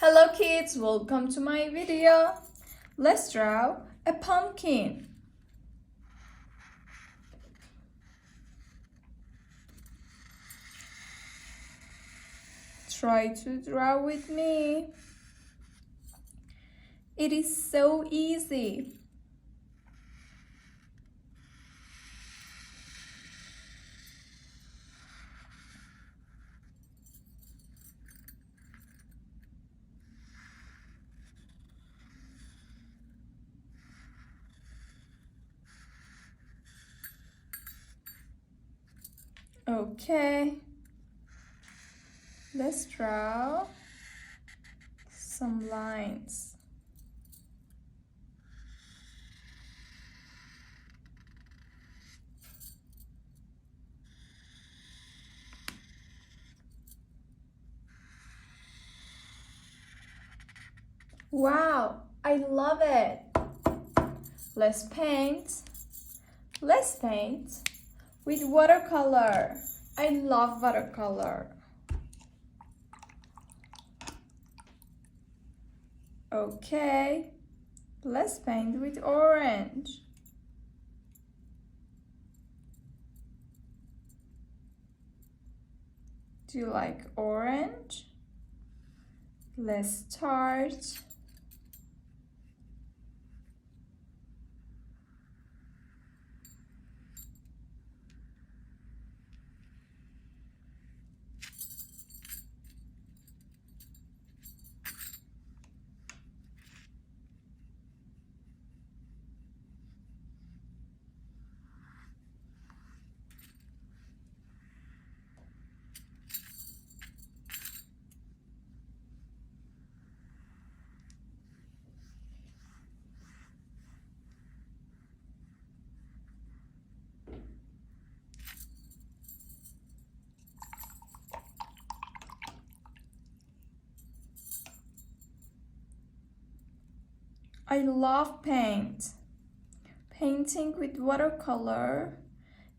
Hello kids, welcome to my video. Let's draw a pumpkin. Try to draw with me. It is so easy. Okay, let's draw some lines. Wow, I love it. Let's paint. Let's paint with watercolor. I love watercolor. Okay, let's paint with orange. Do you like orange? Let's start. I love paint. Painting with watercolor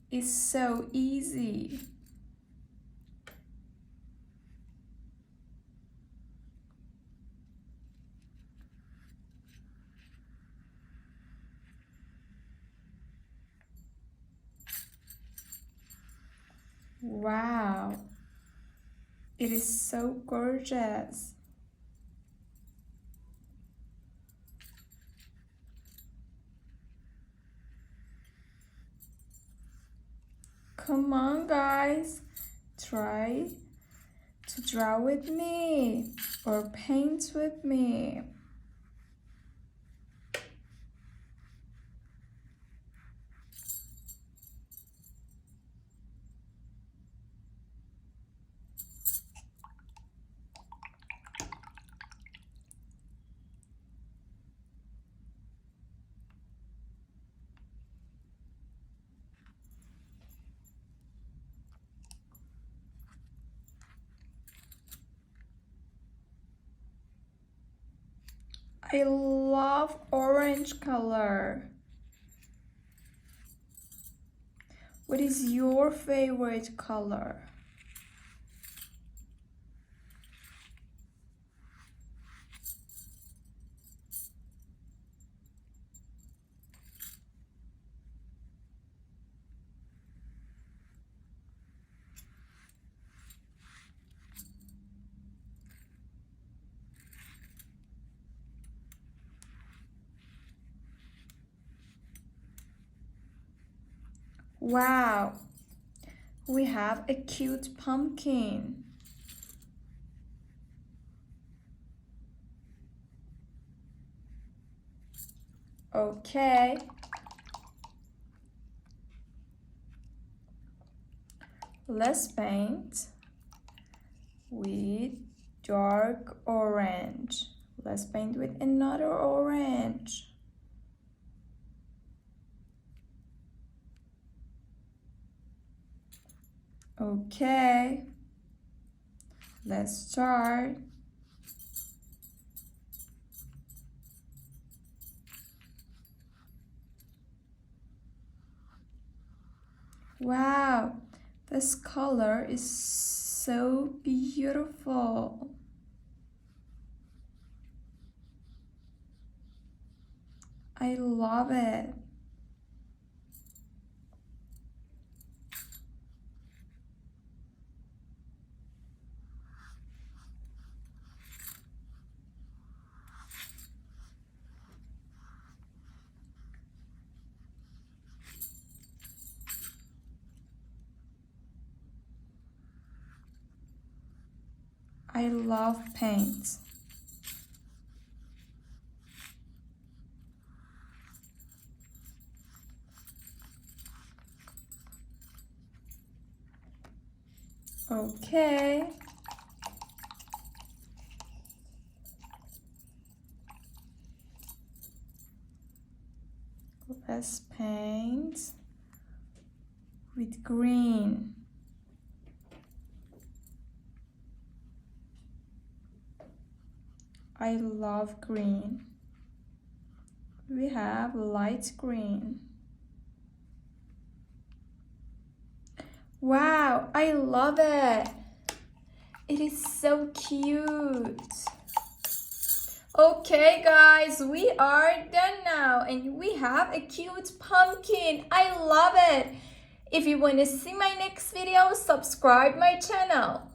is so easy. Wow, it is so gorgeous. Come on, guys, try to draw with me or paint with me. I love orange color. What is your favorite color? Wow, we have a cute pumpkin. Okay, let's paint with dark orange. Let's paint with another orange. Okay, let's start. Wow, this color is so beautiful. I love it. I love paint. Okay. Let's paint with green. I love green. We have light green. Wow, I love it. It is so cute. Okay guys, we are done now and we have a cute pumpkin. I love it. If you want to see my next video, subscribe my channel.